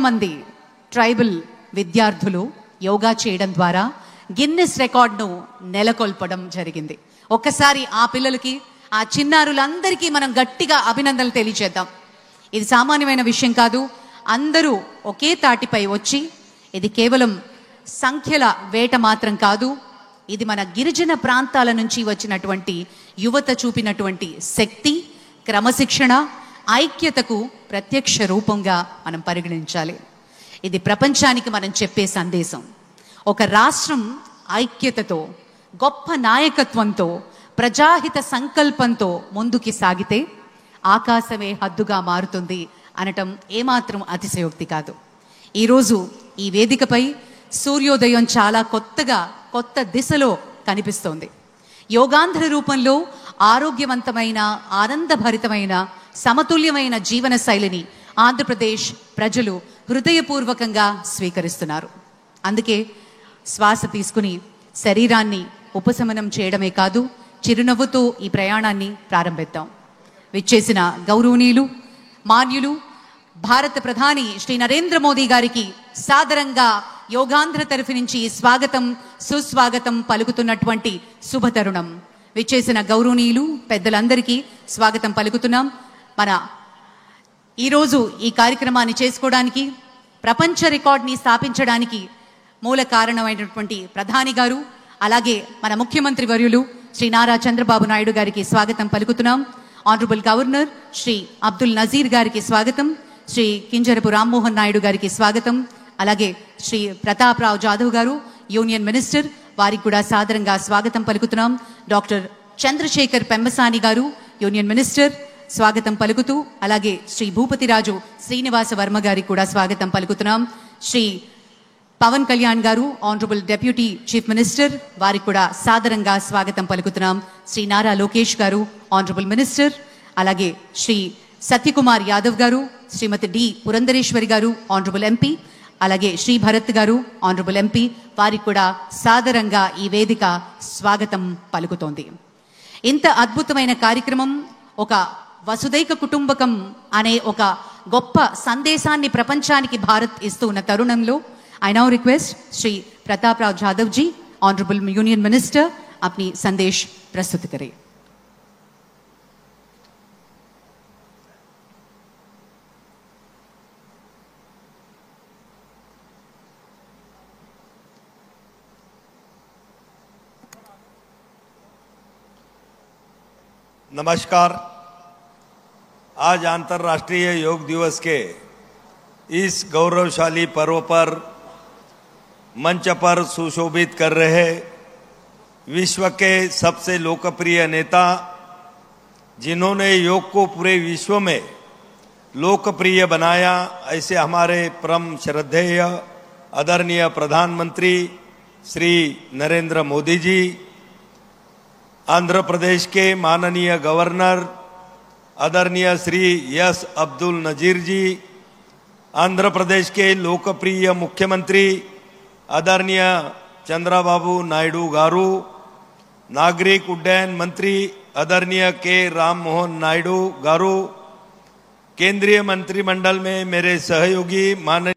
మంది ట్రైబల్ విద్యార్థులు యోగా చేయడం ద్వారా గిన్నెస్ రికార్డును నెలకొల్పడం జరిగింది. ఒక్కసారి ఆ పిల్లలకి, ఆ చిన్నారులందరికీ మనం గట్టిగా అభినందనలు తెలియజేద్దాం. ఇది సామాన్యమైన విషయం కాదు. అందరూ ఒకే తాటిపై వచ్చి, ఇది కేవలం సంఖ్యల వేట మాత్రం కాదు, ఇది మన గిరిజన ప్రాంతాల నుంచి వచ్చినటువంటి యువత చూపినటువంటి శక్తి, క్రమశిక్షణ, ఐక్యతకు ప్రత్యక్ష రూపంగా మనం పరిగణించాలి. ఇది ప్రపంచానికి మనం చెప్పే సందేశం. ఒక రాష్ట్రం ఐక్యతతో, గొప్ప నాయకత్వంతో, ప్రజాహిత సంకల్పంతో ముందుకి సాగితే ఆకాశమే హద్దుగా మారుతుంది అనటం ఏమాత్రం అతిశయోక్తి కాదు. ఈరోజు ఈ వేదికపై సూర్యోదయం చాలా కొత్త దిశలో కనిపిస్తోంది. యోగాంధ్ర రూపంలో ఆరోగ్యవంతమైన, ఆనందభరితమైన, సమతుల్యమైన జీవన శైలిని ఆంధ్రప్రదేశ్ ప్రజలు హృదయపూర్వకంగా స్వీకరిస్తున్నారు. అందుకే శ్వాస తీసుకుని శరీరాన్ని ఉపశమనం చేయడమే కాదు, చిరునవ్వుతో ఈ ప్రయాణాన్ని ప్రారంభిద్దాం. విచ్చేసిన గౌరవనీయులు, మాన్యులు, భారత ప్రధాని శ్రీ నరేంద్ర మోదీ గారికి సాదరంగా యోగాంధ్ర తరఫు నుంచి స్వాగతం, సుస్వాగతం పలుకుతున్నటువంటి శుభతరుణం. విచ్చేసిన గౌరవనీయులు, పెద్దలందరికీ స్వాగతం పలుకుతున్నాం. మన ఈరోజు ఈ కార్యక్రమాన్ని చేసుకోవడానికి, ప్రపంచ రికార్డ్ని స్థాపించడానికి మూల కారణమైనటువంటి ప్రధాని గారు, అలాగే మన ముఖ్యమంత్రి వర్యులు శ్రీ నారా చంద్రబాబు నాయుడు గారికి స్వాగతం పలుకుతున్నాం. ఆనరబుల్ గవర్నర్ శ్రీ అబ్దుల్ నజీర్ గారికి స్వాగతం, శ్రీ కింజరపు రామ్మోహన్ నాయుడు గారికి స్వాగతం, అలాగే శ్రీ ప్రతాప్ రావు జాదవ్ గారు యూనియన్ మినిస్టర్, వారికి కూడా సాదరంగా స్వాగతం పలుకుతున్నాం. డాక్టర్ చంద్రశేఖర్ పెమ్మసాని గారు యూనియన్ మినిస్టర్ స్వాగతం పలుకుతూ, అలాగే శ్రీ భూపతిరాజు శ్రీనివాస వర్మ గారికి కూడా స్వాగతం పలుకుతున్నాం. శ్రీ పవన్ కళ్యాణ్ గారు ఆనరబుల్ డెప్యూటీ చీఫ్ మినిస్టర్, వారికి కూడా సాదరంగా స్వాగతం పలుకుతున్నాం. శ్రీ నారా లోకేష్ గారు ఆనరబుల్ మినిస్టర్, అలాగే శ్రీ సత్యకుమార్ యాదవ్ గారు, శ్రీమతి డి పురంధరేశ్వరి గారు ఆనరబుల్ ఎంపీ, అలాగే శ్రీ భరత్ గారు ఆనరబుల్ ఎంపీ, వారికి కూడా సాదరంగా ఈ వేదిక స్వాగతం పలుకుతోంది. ఇంత అద్భుతమైన కార్యక్రమం, ఒక వసుదైక కుటుంబకం అనే ఒక గొప్ప సందేశాన్ని ప్రపంచానికి భారత్ ఇస్తూ ఉన్న తరుణంలో I now request Shri Pratap Rao Jadhav ji, Honorable Union Minister, अपनी संदेश प्रस्तुत करें. नमस्कार। आज अंतर्राष्ट्रीय योग दिवस के इस गौरवशाली पर्व पर मंच पर सुशोभित कर रहे विश्व के सबसे लोकप्रिय नेता, जिन्होंने योग को पूरे विश्व में लोकप्रिय बनाया, ऐसे हमारे परम श्रद्धेय आदरणीय प्रधानमंत्री श्री नरेंद्र मोदी जी, आंध्र प्रदेश के माननीय गवर्नर आदरणीय श्री एस अब्दुल नजीर जी, आंध्र प्रदेश के लोकप्रिय मुख्यमंत्री आदरणीय चंद्रबाबू नायडू गारू, नागरिक उड्डयन मंत्री आदरणीय के राम मोहन नायडू गारू, केंद्रीय मंत्रिमंडल में मेरे सहयोगी माननीय